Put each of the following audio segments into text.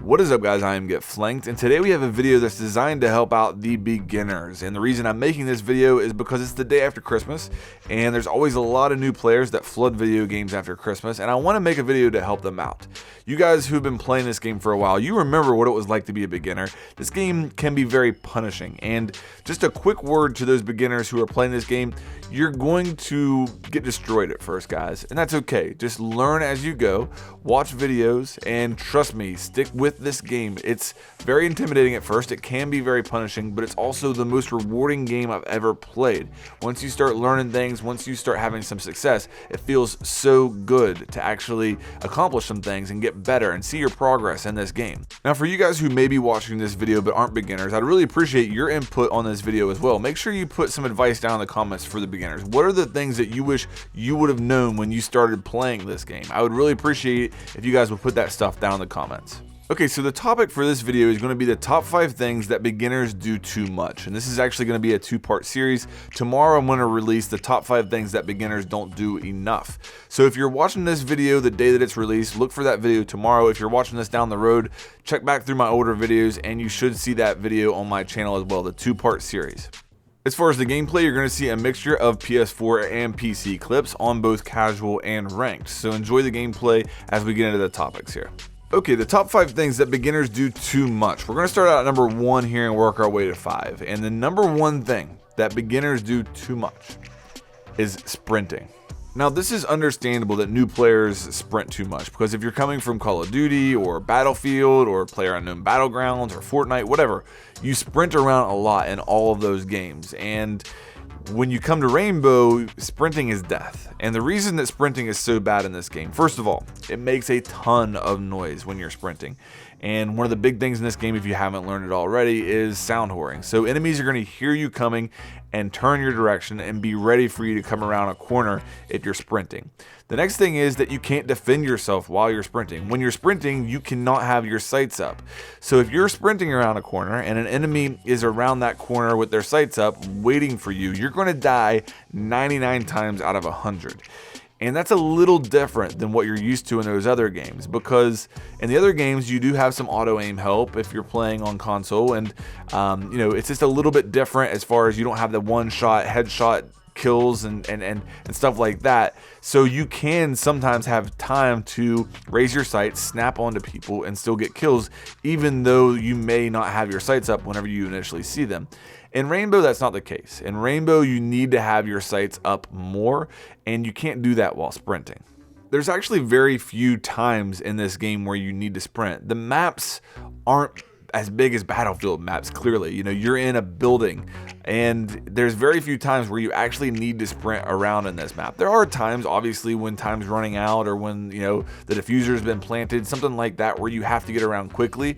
What is up, guys? I am Get Flanked, and today we have a video that's designed to help out the beginners. And the reason I'm making this video is because it's the day after Christmas, and there's always a lot of new players that flood video games after Christmas, and I want to make a video to help them out. You guys who've been playing this game for a while, you remember what it was like to be a beginner. This game can be very punishing, and just a quick word to those beginners who are playing this game: you're going to get destroyed at first, guys, and that's okay. Just learn as you go, watch videos, and trust me, stick with this game. It's very intimidating at first, it can be very punishing, but it's also the most rewarding game I've ever played. Once you start learning things, once you start having some success, it feels so good to actually accomplish some things and get better and see your progress in this game. Now, for you guys who may be watching this video but aren't beginners, I'd really appreciate your input on this video as well. Make sure you put some advice down in the comments for the beginners. What are the things that you wish you would have known when you started playing this game? I would really appreciate if you guys would put that stuff down in the comments. Okay, so the topic for this video is going to be the top 5 things that beginners do too much. And this is actually going to be a 2-part series. Tomorrow I'm going to release the top 5 things that beginners don't do enough. So if you're watching this video the day that it's released, look for that video tomorrow. If you're watching this down the road, check back through my older videos and you should see that video on my channel as well, the 2-part series. As far as the gameplay, you're going to see a mixture of PS4 and PC clips on both casual and ranked. So enjoy the gameplay as we get into the topics here. Okay, the top 5 things that beginners do too much. We're going to start out at number 1 here and work our way to 5. And the number 1 thing that beginners do too much is sprinting. Now, this is understandable that new players sprint too much, because if you're coming from Call of Duty or Battlefield or PlayerUnknown Battlegrounds or Fortnite, whatever, you sprint around a lot in all of those games. And when you come to Rainbow, sprinting is death. And the reason that sprinting is so bad in this game, first of all, it makes a ton of noise when you're sprinting. And one of the big things in this game, if you haven't learned it already, is sound whoring. So enemies are going to hear you coming and turn your direction and be ready for you to come around a corner if you're sprinting. The next thing is that you can't defend yourself while you're sprinting. When you're sprinting, you cannot have your sights up. So if you're sprinting around a corner and an enemy is around that corner with their sights up waiting for you, you're going to die 99 times out of 100. And that's a little different than what you're used to in those other games, because in the other games you do have some auto aim help if you're playing on console, and you know, it's just a little bit different as far as you don't have the one-shot headshot kills and stuff like that. So you can sometimes have time to raise your sights, snap onto people, and still get kills, even though you may not have your sights up whenever you initially see them. In Rainbow, that's not the case. In Rainbow, you need to have your sights up more, and you can't do that while sprinting. There's actually very few times in this game where you need to sprint. The maps aren't as big as Battlefield maps, clearly. You know, you're in a building, and there's very few times where you actually need to sprint around in this map. There are times, obviously, when time's running out, or when, you know, the diffuser has been planted, something like that, where you have to get around quickly,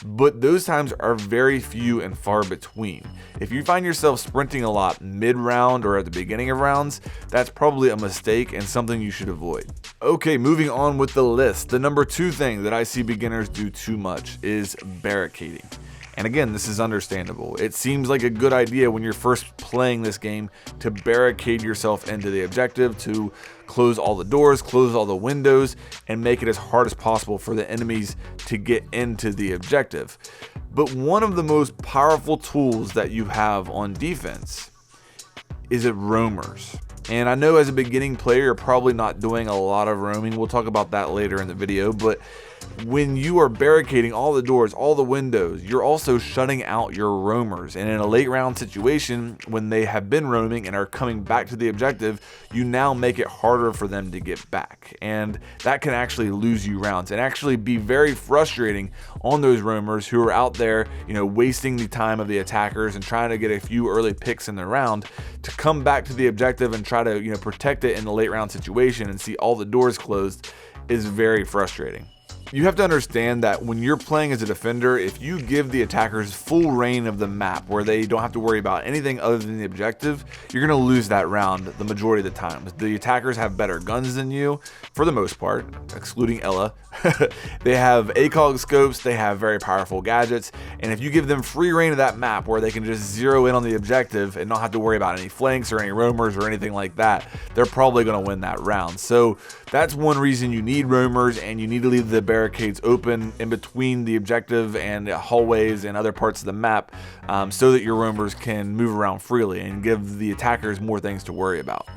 but those times are very few and far between. If you find yourself sprinting a lot mid-round or at the beginning of rounds, that's probably a mistake and something you should avoid. Okay, moving on with the list. The number 2 thing that I see beginners do too much is barricading. And again, this is understandable. It seems like a good idea when you're first playing this game to barricade yourself into the objective, to close all the doors, close all the windows, and make it as hard as possible for the enemies to get into the objective. But one of the most powerful tools that you have on defense is roamers. And I know as a beginning player, you're probably not doing a lot of roaming. We'll talk about that later in the video, but when you are barricading all the doors, all the windows, you're also shutting out your roamers. And in a late round situation, when they have been roaming and are coming back to the objective, you now make it harder for them to get back. And that can actually lose you rounds and actually be very frustrating on those roamers who are out there, you know, wasting the time of the attackers and trying to get a few early picks in the round to come back to the objective and try to, you know, protect it in the late round situation and see all the doors closed is very frustrating. You have to understand that when you're playing as a defender, if you give the attackers full reign of the map where they don't have to worry about anything other than the objective, you're going to lose that round the majority of the time. The attackers have better guns than you, for the most part, excluding Ella. They have ACOG scopes, they have very powerful gadgets, and if you give them free reign of that map where they can just zero in on the objective and not have to worry about any flanks or any roamers or anything like that, they're probably going to win that round. So That's one reason you need roamers, and you need to leave the barricades open in between the objective and the hallways and other parts of the map, so that your roamers can move around freely and give the attackers more things to worry about.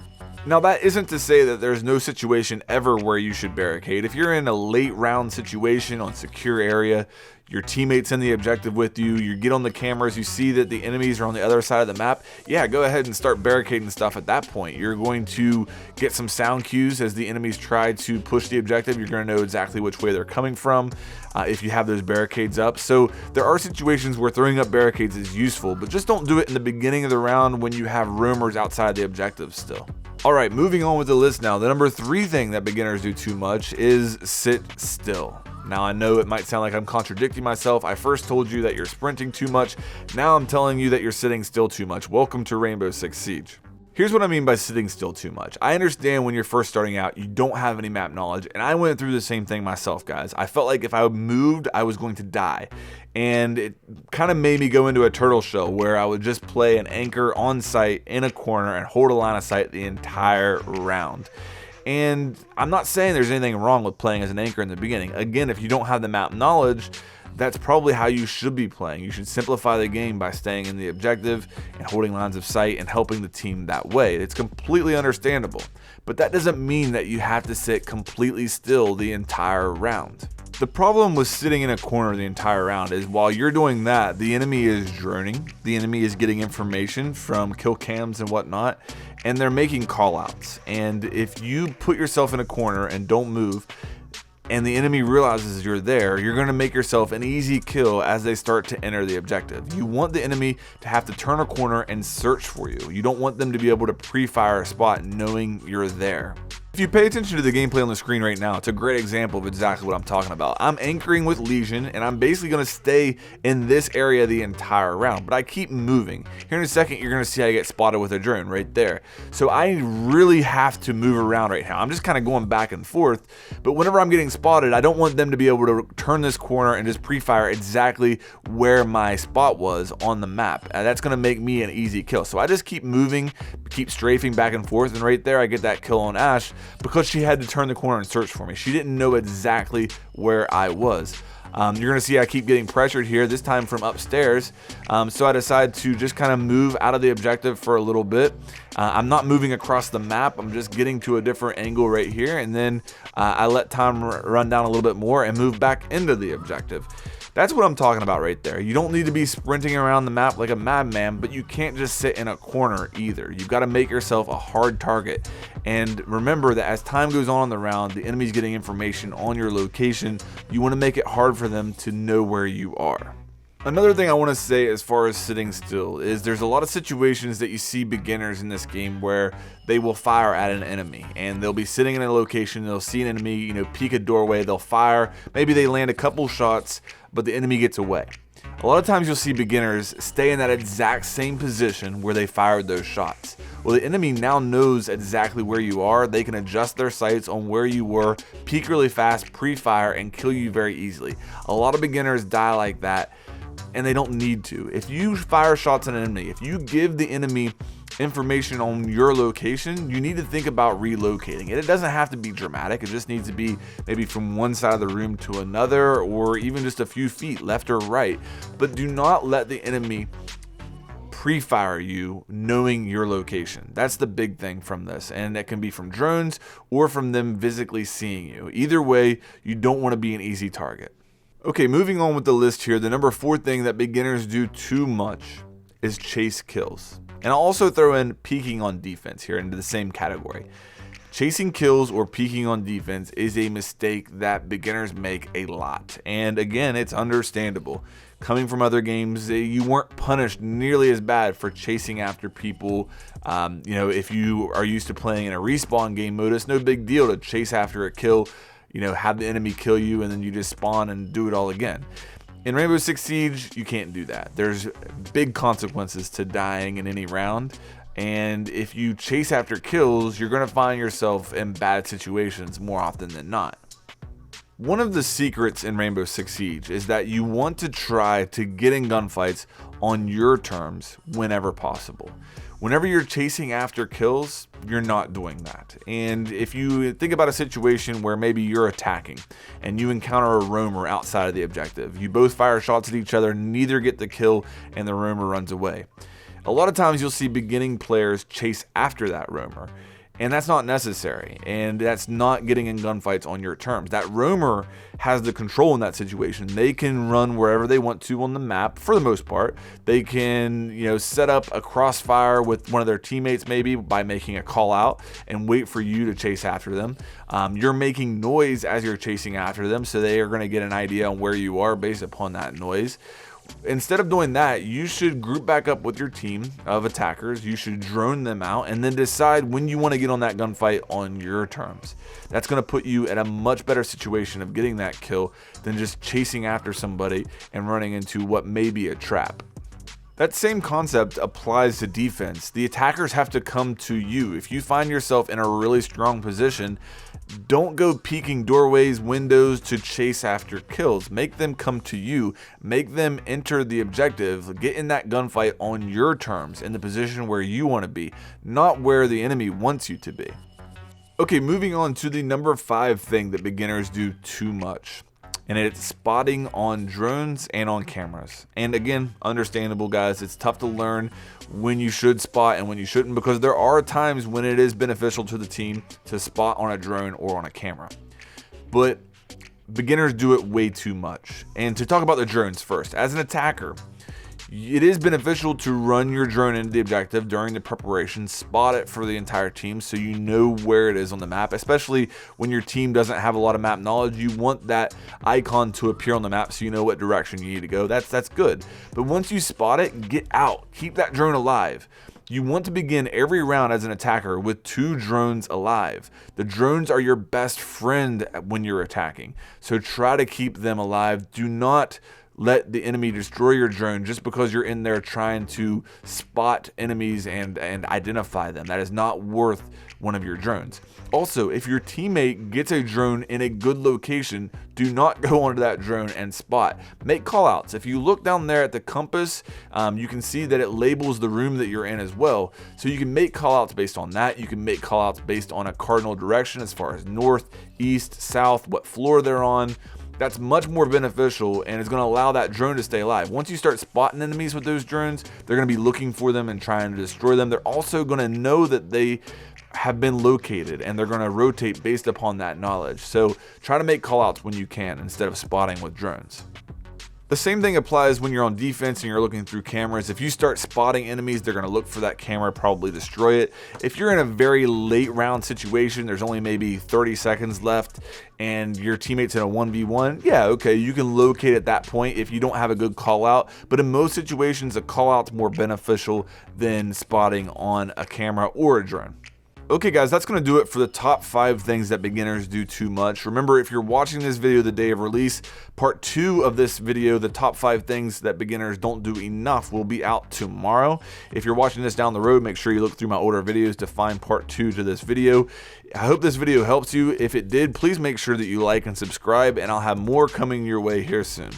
Now, that isn't to say that there's no situation ever where you should barricade. If you're in a late round situation on secure area, your teammates in the objective with you, you get on the cameras, you see that the enemies are on the other side of the map, yeah, go ahead and start barricading stuff at that point. You're going to get some sound cues as the enemies try to push the objective. You're going to know exactly which way they're coming from if you have those barricades up. So there are situations where throwing up barricades is useful, but just don't do it in the beginning of the round when you have roamers outside the objective still. Alright, moving on with the list now. The number 3 thing that beginners do too much is sit still. Now, I know it might sound like I'm contradicting myself. I first told you that you're sprinting too much. Now I'm telling you that you're sitting still too much. Welcome to Rainbow Six Siege. Here's what I mean by sitting still too much. I understand when you're first starting out, you don't have any map knowledge, and I went through the same thing myself, guys. I felt like if I moved, I was going to die. And it kind of made me go into a turtle shell where I would just play an anchor on site in a corner and hold a line of sight the entire round. And I'm not saying there's anything wrong with playing as an anchor in the beginning. Again, if you don't have the map knowledge, that's probably how you should be playing. You should simplify the game by staying in the objective and holding lines of sight and helping the team that way. It's completely understandable. But that doesn't mean that you have to sit completely still the entire round. The problem with sitting in a corner the entire round is while you're doing that, the enemy is droning, the enemy is getting information from kill cams and whatnot, and they're making callouts. And if you put yourself in a corner and don't move, and the enemy realizes you're there, you're going to make yourself an easy kill as they start to enter the objective. You want the enemy to have to turn a corner and search for you. You don't want them to be able to pre-fire a spot knowing you're there. If you pay attention to the gameplay on the screen right now, it's a great example of exactly what I'm talking about. I'm anchoring with Legion, and I'm basically going to stay in this area the entire round, but I keep moving. Here in a second, you're going to see I get spotted with a drone right there. So I really have to move around right now. I'm just kind of going back and forth, but whenever I'm getting spotted, I don't want them to be able to turn this corner and just pre-fire exactly where my spot was on the map. That's going to make me an easy kill. So I just keep moving, keep strafing back and forth, and right there I get that kill on Ash, because she had to turn the corner and search for me. She didn't know exactly where I was. You're going to see I keep getting pressured here, this time from upstairs. So I decide to just kind of move out of the objective for a little bit. I'm not moving across the map. I'm just getting to a different angle right here. And then I let time run down a little bit more and move back into the objective. That's what I'm talking about right there. You don't need to be sprinting around the map like a madman, but you can't just sit in a corner either. You've got to make yourself a hard target. And remember that as time goes on in the round, the enemy's getting information on your location. You want to make it hard for them to know where you are. Another thing I want to say as far as sitting still is there's a lot of situations that you see beginners in this game where they will fire at an enemy, and they'll be sitting in a location, they'll see an enemy, peek a doorway, they'll fire, maybe they land a couple shots, but the enemy gets away. A lot of times you'll see beginners stay in that exact same position where they fired those shots. Well, the enemy now knows exactly where you are. They can adjust their sights on where you were, peek really fast, pre-fire, and kill you very easily. A lot of beginners die like that, and they don't need to. If you fire shots at an enemy, if you give the enemy information on your location, you need to think about relocating it. It doesn't have to be dramatic. It just needs to be maybe from one side of the room to another, or even just a few feet left or right. But do not let the enemy pre-fire you knowing your location. That's the big thing from this, and that can be from drones or from them physically seeing you. Either way, you don't want to be an easy target. Okay, moving on with the list here, the number 4 thing that beginners do too much is chase kills. And I'll also throw in peeking on defense here into the same category. Chasing kills or peeking on defense is a mistake that beginners make a lot. And again, it's understandable. Coming from other games, you weren't punished nearly as bad for chasing after people. If you are used to playing in a respawn game mode, it's no big deal to chase after a kill, have the enemy kill you, and then you just spawn and do it all again. In Rainbow Six Siege, you can't do that. There's big consequences to dying in any round, and if you chase after kills, you're going to find yourself in bad situations more often than not. One of the secrets in Rainbow Six Siege is that you want to try to get in gunfights on your terms whenever possible. Whenever you're chasing after kills, you're not doing that. And if you think about a situation where maybe you're attacking and you encounter a roamer outside of the objective, you both fire shots at each other, neither get the kill, and the roamer runs away. A lot of times you'll see beginning players chase after that roamer, and that's not necessary, and that's not getting in gunfights on your terms. That roamer has the control in that situation. They can run wherever they want to on the map for the most part. They can, set up a crossfire with one of their teammates maybe by making a call out and wait for you to chase after them. You're making noise as you're chasing after them, so they are going to get an idea on where you are based upon that noise. Instead of doing that, you should group back up with your team of attackers. You should drone them out and then decide when you want to get on that gunfight on your terms. That's going to put you in a much better situation of getting that kill than just chasing after somebody and running into what may be a trap. That same concept applies to defense. The attackers have to come to you. If you find yourself in a really strong position, don't go peeking doorways, windows to chase after kills. Make them come to you. Make them enter the objective. Get in that gunfight on your terms, in the position where you want to be, not where the enemy wants you to be. Okay, moving on to the number 5 thing that beginners do too much. And it's spotting on drones and on cameras. And again, understandable, guys. It's tough to learn when you should spot and when you shouldn't, because there are times when it is beneficial to the team to spot on a drone or on a camera. But beginners do it way too much. And to talk about the drones first, as an attacker, it is beneficial to run your drone into the objective during the preparation, spot it for the entire team so you know where it is on the map, especially when your team doesn't have a lot of map knowledge. You want that icon to appear on the map so you know what direction you need to go. That's good. But once you spot it, get out. Keep that drone alive. You want to begin every round as an attacker with 2 drones alive. The drones are your best friend when you're attacking, so try to keep them alive. Do not let the enemy destroy your drone just because you're in there trying to spot enemies and identify them. That is not worth one of your drones. Also, if your teammate gets a drone in a good location, do not go onto that drone and spot. Make callouts. If you look down there at the compass, you can see that it labels the room that you're in as well. So you can make callouts based on that. You can make callouts based on a cardinal direction as far as north, east, south, what floor they're on. That's much more beneficial and is going to allow that drone to stay alive. Once you start spotting enemies with those drones, they're going to be looking for them and trying to destroy them. They're also going to know that they have been located and they're going to rotate based upon that knowledge. So try to make callouts when you can instead of spotting with drones. The same thing applies when you're on defense and you're looking through cameras. If you start spotting enemies, they're going to look for that camera, probably destroy it. If you're in a very late round situation, there's only maybe 30 seconds left and your teammate's in a 1v1, yeah, okay, you can locate at that point if you don't have a good call out. But in most situations, a call out's more beneficial than spotting on a camera or a drone. Okay guys, that's going to do it for the top 5 things that beginners do too much. Remember, if you're watching this video the day of release, part 2 of this video, the top 5 things that beginners don't do enough, will be out tomorrow. If you're watching this down the road, make sure you look through my older videos to find part 2 to this video. I hope this video helps you. If it did, please make sure that you like and subscribe, and I'll have more coming your way here soon.